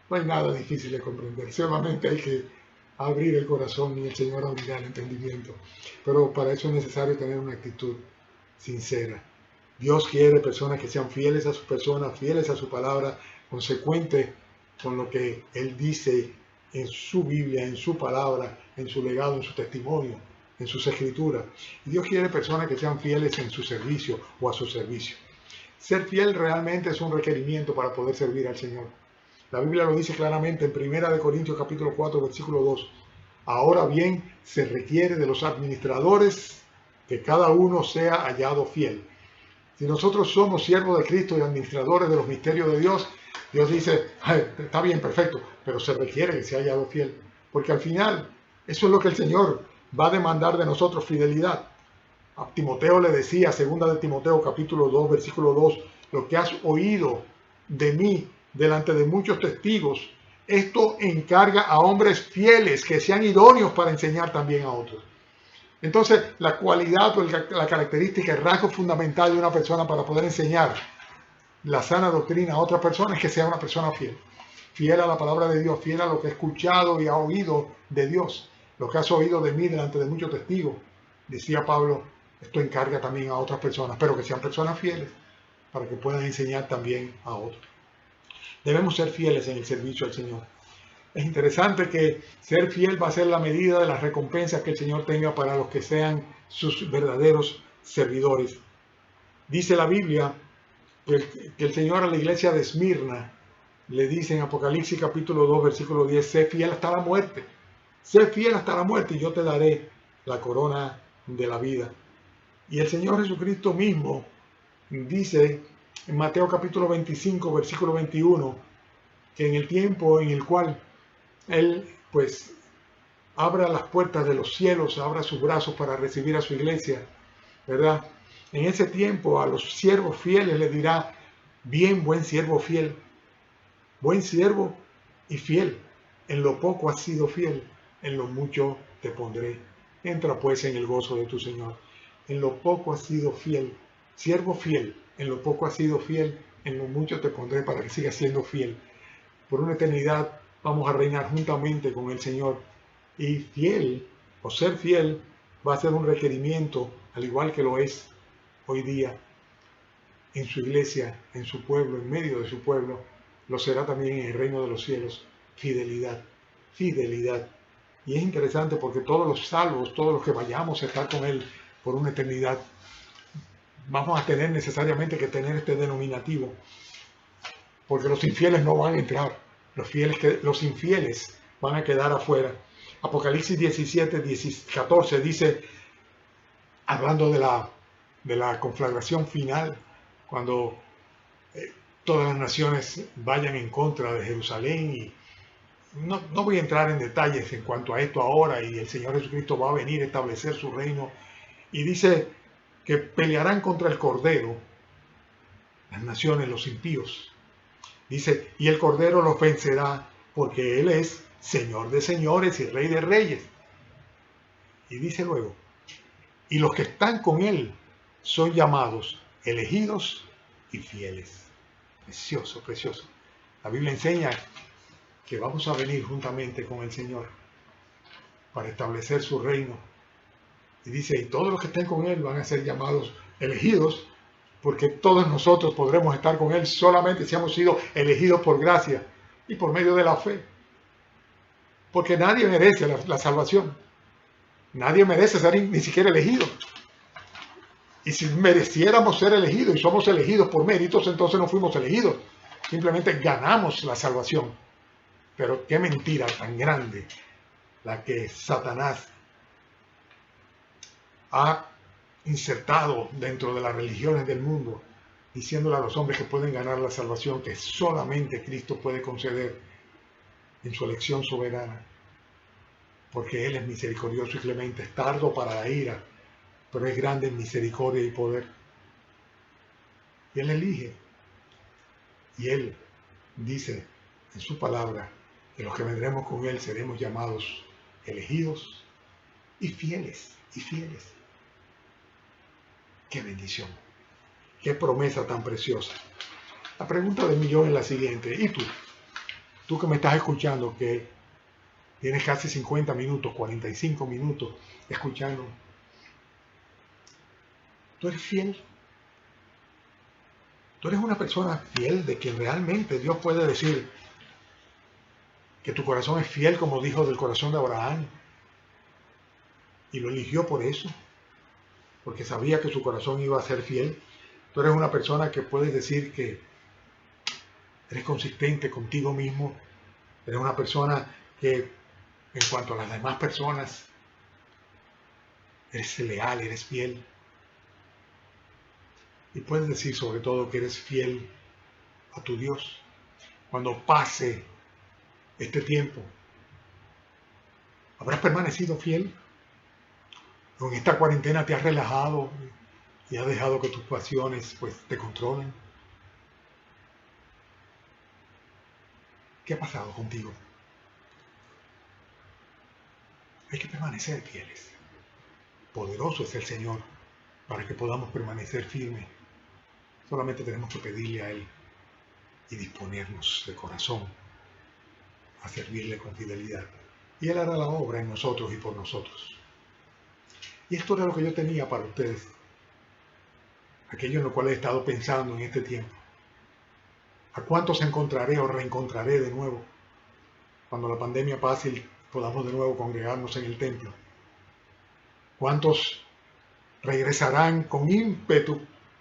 No hay nada difícil de comprender. Solamente hay que abrir el corazón y el Señor abrirá el entendimiento. Pero para eso es necesario tener una actitud sincera. Dios quiere personas que sean fieles a su persona, fieles a su palabra, consecuentes con lo que Él dice en su Biblia, en su palabra, en su legado, en su testimonio, en sus escrituras. Y Dios quiere personas que sean fieles en su servicio o a su servicio. Ser fiel realmente es un requerimiento para poder servir al Señor. La Biblia lo dice claramente en 1 Corintios capítulo 4, versículo 2. Ahora bien, se requiere de los administradores que cada uno sea hallado fiel. Si nosotros somos siervos de Cristo y administradores de los misterios de Dios, Dios dice, está bien, perfecto, pero se requiere que sea hallado fiel. Porque al final, eso es lo que el Señor va a demandar de nosotros, fidelidad. A Timoteo le decía, 2 de Timoteo capítulo 2, versículo 2, lo que has oído de mí delante de muchos testigos, esto encarga a hombres fieles que sean idóneos para enseñar también a otros. Entonces, la cualidad o la característica, el rasgo fundamental de una persona para poder enseñar la sana doctrina a otra persona es que sea una persona fiel. Fiel a la palabra de Dios, fiel a lo que ha escuchado y ha oído de Dios. Lo que has oído de mí delante de muchos testigos, decía Pablo, esto encarga también a otras personas, pero que sean personas fieles para que puedan enseñar también a otros. Debemos ser fieles en el servicio al Señor. Es interesante que ser fiel va a ser la medida de las recompensas que el Señor tenga para los que sean sus verdaderos servidores. Dice la Biblia que el Señor a la iglesia de Esmirna le dice en Apocalipsis capítulo 2, versículo 10, sé fiel hasta la muerte. Sé fiel hasta la muerte y yo te daré la corona de la vida. Y el Señor Jesucristo mismo dice en Mateo capítulo 25, versículo 21, que en el tiempo en el cual Él pues abra las puertas de los cielos, abra sus brazos para recibir a su iglesia, ¿verdad? En ese tiempo a los siervos fieles les dirá, bien, buen siervo fiel, buen siervo y fiel, en lo poco has sido fiel, en lo mucho te pondré. Entra pues en el gozo de tu Señor. En lo poco has sido fiel, siervo fiel, en lo poco has sido fiel, en lo mucho te pondré para que sigas siendo fiel. Por una eternidad vamos a reinar juntamente con el Señor. Y fiel, o ser fiel, va a ser un requerimiento, al igual que lo es hoy día en su iglesia, en su pueblo, en medio de su pueblo, lo será también en el reino de los cielos. Fidelidad, fidelidad. Y es interesante porque todos los salvos, todos los que vayamos a estar con Él por una eternidad, vamos a tener necesariamente que tener este denominativo, porque los infieles no van a entrar, los infieles van a quedar afuera. Apocalipsis 17, 14 dice, hablando de la conflagración final, cuando todas las naciones vayan en contra de Jerusalén, y no voy a entrar en detalles en cuanto a esto ahora, y el Señor Jesucristo va a venir a establecer su reino, y dice que pelearán contra el Cordero, las naciones, los impíos. Dice, y el Cordero los vencerá, porque Él es Señor de señores y Rey de reyes. Y dice luego, y los que están con Él son llamados, elegidos y fieles. Precioso, precioso. La Biblia enseña que vamos a venir juntamente con el Señor para establecer su reino. Y dice, y todos los que estén con Él van a ser llamados elegidos, porque todos nosotros podremos estar con Él solamente si hemos sido elegidos por gracia y por medio de la fe. Porque nadie merece la salvación. Nadie merece ser ni siquiera elegido. Y si mereciéramos ser elegidos y somos elegidos por méritos, entonces no fuimos elegidos. Simplemente ganamos la salvación. Pero qué mentira tan grande la que Satanás ha insertado dentro de las religiones del mundo, diciéndole a los hombres que pueden ganar la salvación que solamente Cristo puede conceder en su elección soberana, porque Él es misericordioso y clemente, es tardo para la ira, pero es grande en misericordia y poder. Y Él elige, y Él dice en su palabra que los que vendremos con Él seremos llamados elegidos y fieles, y fieles. ¡Qué bendición! ¡Qué promesa tan preciosa! La pregunta del millón es la siguiente. ¿Y tú? Tú que me estás escuchando, que tienes casi 50 minutos, 45 minutos escuchando, ¿tú eres fiel? ¿Tú eres una persona fiel de que realmente Dios puede decir que tu corazón es fiel como dijo del corazón de Abraham? Y lo eligió por eso, porque sabía que su corazón iba a ser fiel. Tú eres una persona que puedes decir que eres consistente contigo mismo. Eres una persona que, en cuanto a las demás personas, eres leal, eres fiel. Y puedes decir sobre todo que eres fiel a tu Dios. Cuando pase este tiempo, ¿habrás permanecido fiel? ¿O en esta cuarentena te has relajado y has dejado que tus pasiones pues te controlen? ¿Qué ha pasado contigo? Hay que permanecer fieles. Poderoso es el Señor para que podamos permanecer firmes. Solamente tenemos que pedirle a Él y disponernos de corazón a servirle con fidelidad. Y Él hará la obra en nosotros y por nosotros. Y esto era lo que yo tenía para ustedes. Aquello en lo cual he estado pensando en este tiempo. ¿A cuántos encontraré o reencontraré de nuevo cuando la pandemia pase y podamos de nuevo congregarnos en el templo? ¿Cuántos regresarán con ímpetu,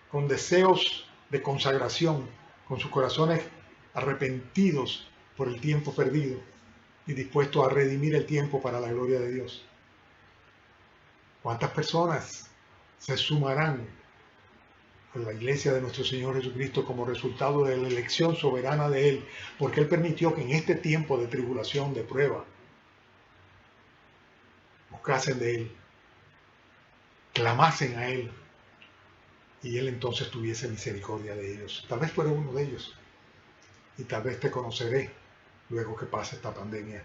con deseos de consagración, con sus corazones arrepentidos por el tiempo perdido y dispuestos a redimir el tiempo para la gloria de Dios? ¿Cuántas personas se sumarán a la iglesia de nuestro Señor Jesucristo como resultado de la elección soberana de Él? Porque Él permitió que en este tiempo de tribulación, de prueba, buscasen de Él, clamasen a Él, y Él entonces tuviese misericordia de ellos. Tal vez tú eres uno de ellos, y tal vez te conoceré luego que pase esta pandemia,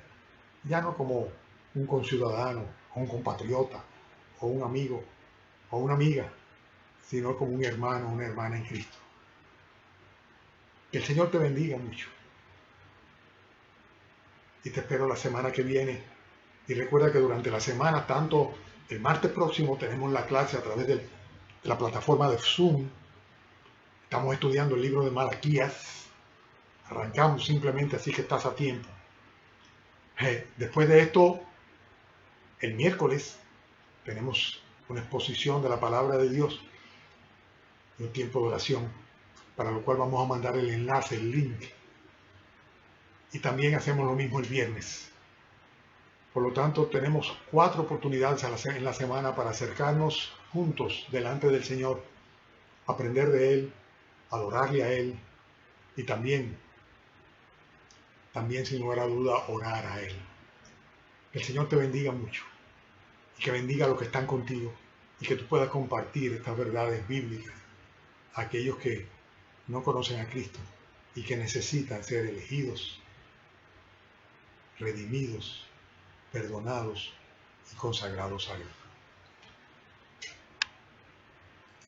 ya no como un conciudadano, o un compatriota, o un amigo, o una amiga, sino como un hermano o una hermana en Cristo. Que el Señor te bendiga mucho. Y te espero la semana que viene. Y recuerda que durante la semana, tanto el martes próximo tenemos la clase a través de la plataforma de Zoom. Estamos estudiando el libro de Malaquías. Arrancamos simplemente, así que estás a tiempo. Después de esto, el miércoles tenemos una exposición de la palabra de Dios. de un tiempo de oración, para lo cual vamos a mandar el enlace, el link. Y también hacemos lo mismo el viernes. Por lo tanto, tenemos 4 oportunidades en la semana para acercarnos juntos delante del Señor, aprender de Él, adorarle a Él y también sin lugar a duda, orar a Él. Que el Señor te bendiga mucho y que bendiga a los que están contigo y que tú puedas compartir estas verdades bíblicas a aquellos que no conocen a Cristo y que necesitan ser elegidos, redimidos, perdonados y consagrados a Él.